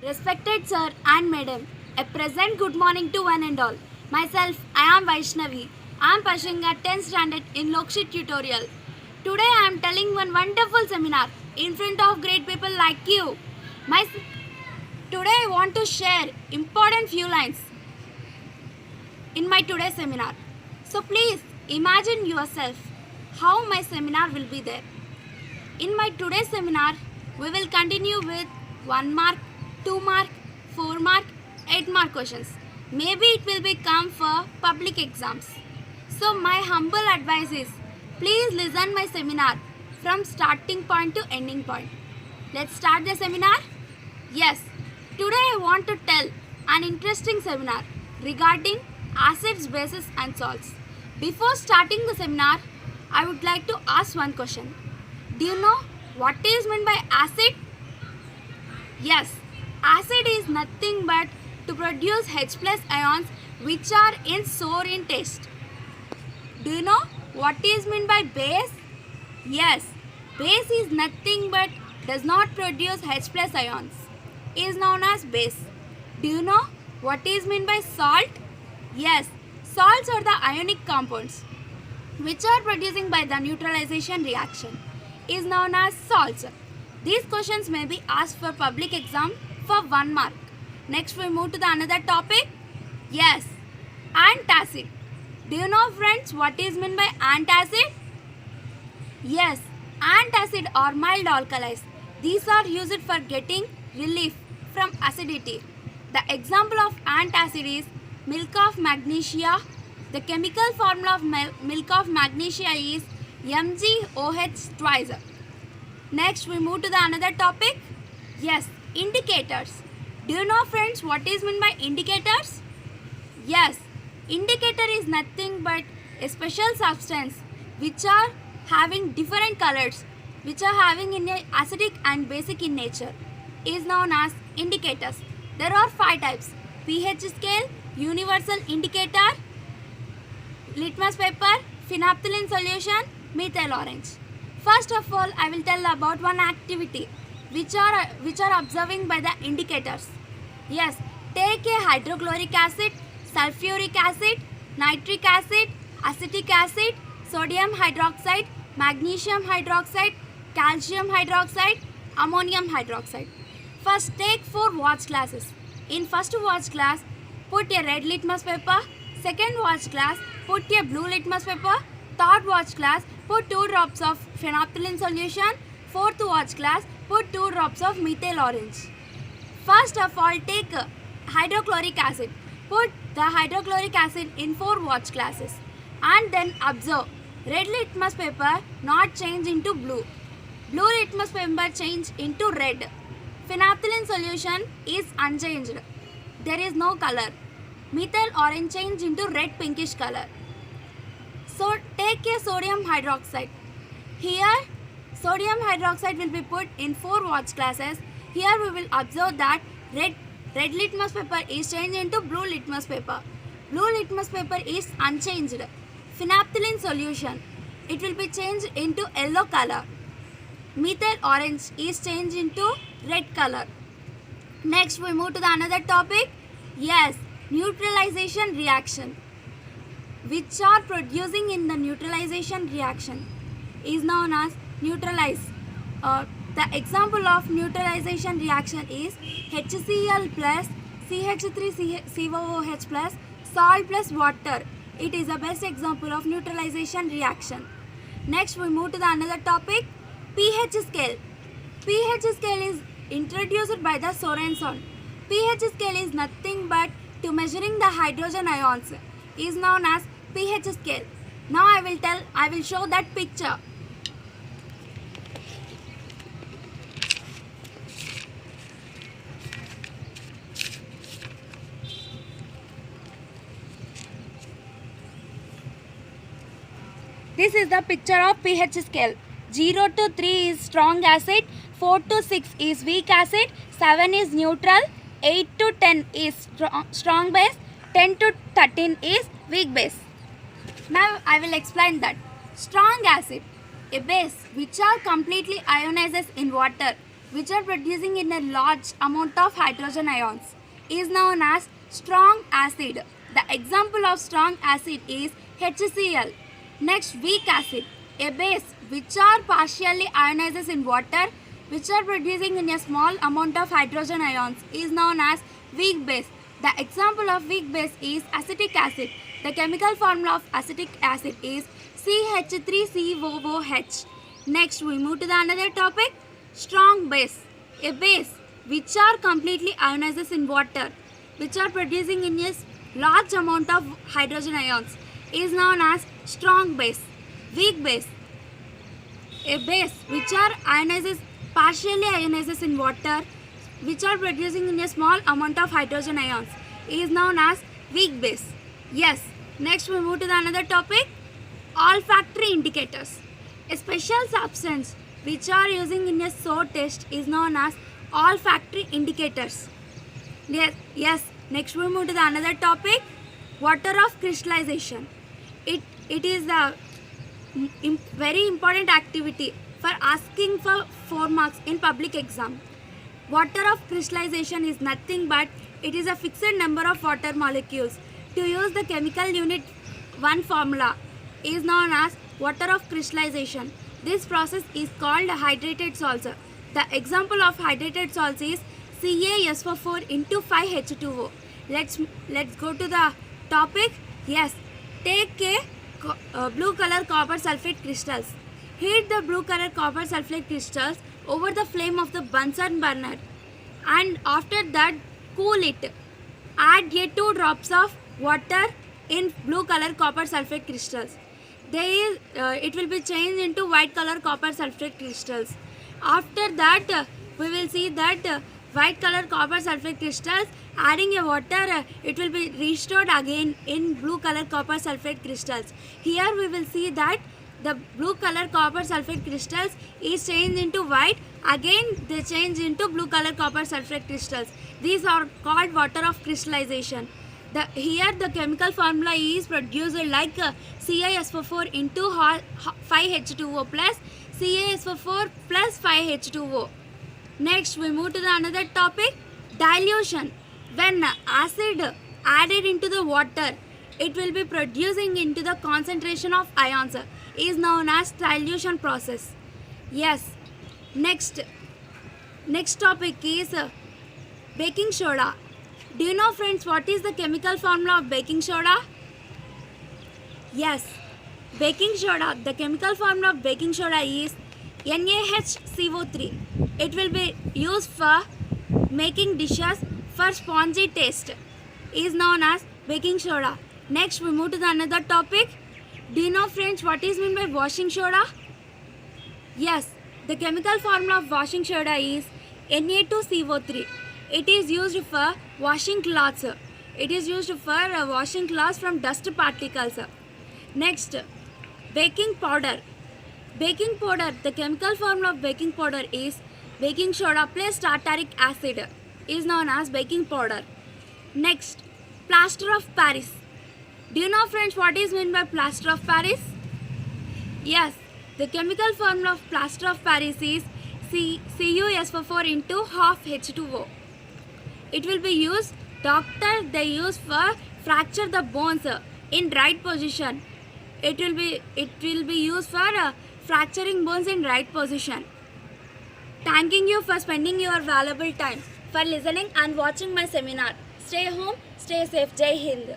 Respected sir and madam, a present good morning to one and all. Myself, I am Vaishnavi. I am pursuing a 10th standard in Lokshit tutorial. Today I am telling one wonderful seminar in front of great people like you. Today I want to share important few lines in my today's seminar. So please imagine yourself how my seminar will be there. In my today's seminar, we will continue with 1 mark, 2 mark, 4 mark, 8 mark questions. Maybe it will become for public exams. So my humble advice is, please listen my seminar from starting point to ending point. Let's start the seminar. Yes, today I want to tell an interesting seminar regarding acids, bases and salts. Before starting the seminar, I would like to ask one question. Do you know what is meant by acid? Yes, acid is nothing but to produce H plus ions which are in sour in taste. Do you know what is meant by base? Yes, base is nothing but does not produce H plus ions. Is known as base. Do you know what is meant by salt? Yes, salts are the ionic compounds which are producing by the neutralization reaction. Is known as salts. These questions may be asked for public exam for 1 mark. Next we move to the another topic. Yes, antacid. Do you know friends what is meant by antacid? Yes, antacid are mild alkalis. These are used for getting relief from acidity. The example of antacid is milk of magnesia. The chemical formula of milk of magnesia is MgOH twice. Next we move to the another topic. Yes, indicators. Do you know friends what is meant by indicators? Yes, indicator is nothing but a special substance which are having different colors, which are having in a acidic and basic in nature, is known as indicators. There are 5 types: pH scale, universal indicator, litmus paper, phenolphthalein solution, methyl orange. First of all, I will tell about one activity which are observing by the indicators. Yes, take a hydrochloric acid, sulfuric acid, nitric acid, acetic acid, sodium hydroxide, magnesium hydroxide, calcium hydroxide, ammonium hydroxide. First take 4 watch glasses. In first watch glass, put a red litmus paper. Second watch glass, put a blue litmus paper. Third watch glass, put 2 drops of phenolphthalein solution. Fourth watch glass, put 2 drops of methyl orange. First of all, take hydrochloric acid. Put the hydrochloric acid in 4 watch glasses and then observe. Red litmus paper not change into blue. Blue litmus paper change into red. Phenolphthalein solution is unchanged. There is no color. Methyl orange change into red pinkish color. So take a sodium hydroxide. Here sodium hydroxide will be put in 4 watch glasses. Here we will observe that red litmus paper is changed into blue litmus paper. Blue litmus paper is unchanged. Phenolphthalein solution, it will be changed into yellow color. Methyl orange is changed into red color. Next we move to the another topic. Yes, neutralization reaction. Which are producing in the neutralization reaction is known as neutralize. The example of neutralization reaction is HCl plus CH3COOH plus salt plus water. It is the best example of neutralization reaction. Next we move to the another topic, pH scale. pH scale is introduced by the Sorenson. pH scale is nothing but to measuring the hydrogen ions, is known as pH scale. Now I will show that picture. This is the picture of pH scale. 0 to 3 is strong acid, 4 to 6 is weak acid, 7 is neutral, 8 to 10 is strong base, 10 to 13 is weak base. Now I will explain that. Strong acid, a base which are completely ionizes in water, which are producing in a large amount of hydrogen ions, is known as strong acid. The example of strong acid is HCl. Next, weak acid, a base which are partially ionizes in water, which are producing in a small amount of hydrogen ions, is known as weak base. The example of weak base is acetic acid. The chemical formula of acetic acid is CH3COOH. Next, we move to the another topic, strong base, a base which are completely ionizes in water, which are producing in a large amount of hydrogen ions, is known as strong base. Weak base, a base which are ionizes partially ionizes in water, which are producing in a small amount of hydrogen ions, is known as weak base. Yes. Next, we move to the another topic, olfactory indicators. A special substance which are using in a sour test is known as olfactory indicators. Yes. Next, we move to the another topic, water of crystallization. It is the very important activity for asking for 4 marks in public exam. Water of crystallization is nothing but it is a fixed number of water molecules. To use the chemical unit 1 formula is known as water of crystallization. This process is called hydrated salts. The example of hydrated salts is CaSO4 into 5H2O. Let's go to the topic. Yes, take a blue color copper sulfate crystals. Heat the blue color copper sulfate crystals over the flame of the Bunsen burner, and after that cool it. Add 2 drops of water in blue color copper sulfate crystals. It will be changed into white color copper sulfate crystals. After that, we will see that white color copper sulfate crystals, adding a water, it will be restored again in blue color copper sulfate crystals. Here we will see that the blue color copper sulfate crystals is changed into white, again they change into blue color copper sulfate crystals. These are called water of crystallization. Here the chemical formula is produced like CaSO4 into 5H2O plus CaSO4 plus 5H2O. Next, we move to the another topic, dilution. When acid added into the water, it will be producing into the concentration of ions, is known as dilution process. Yes. Next topic is baking soda. Do you know, friends, what is the chemical formula of baking soda? Yes, baking soda, the chemical formula of baking soda is NaHCO3. It will be used for making dishes for spongy taste, is known as baking soda. Next, we move to the another topic. Do you know, friends, what is meant by washing soda? Yes, the chemical formula of washing soda is Na2CO3. It is used for washing cloths. It is used for washing cloths from dust particles. Next, baking powder. Baking powder, the chemical formula of baking powder is baking soda plus tartaric acid, is known as baking powder. Next, plaster of Paris. Do you know, friends, what is meant by plaster of Paris? Yes, the chemical formula of plaster of Paris is CuSO4 into half H2O. It will be used, doctors they use for fracture the bones in right position. It will be used for fracturing bones in right position. Thanking you for spending your valuable time for listening and watching my seminar. Stay home, stay safe. Jai Hind.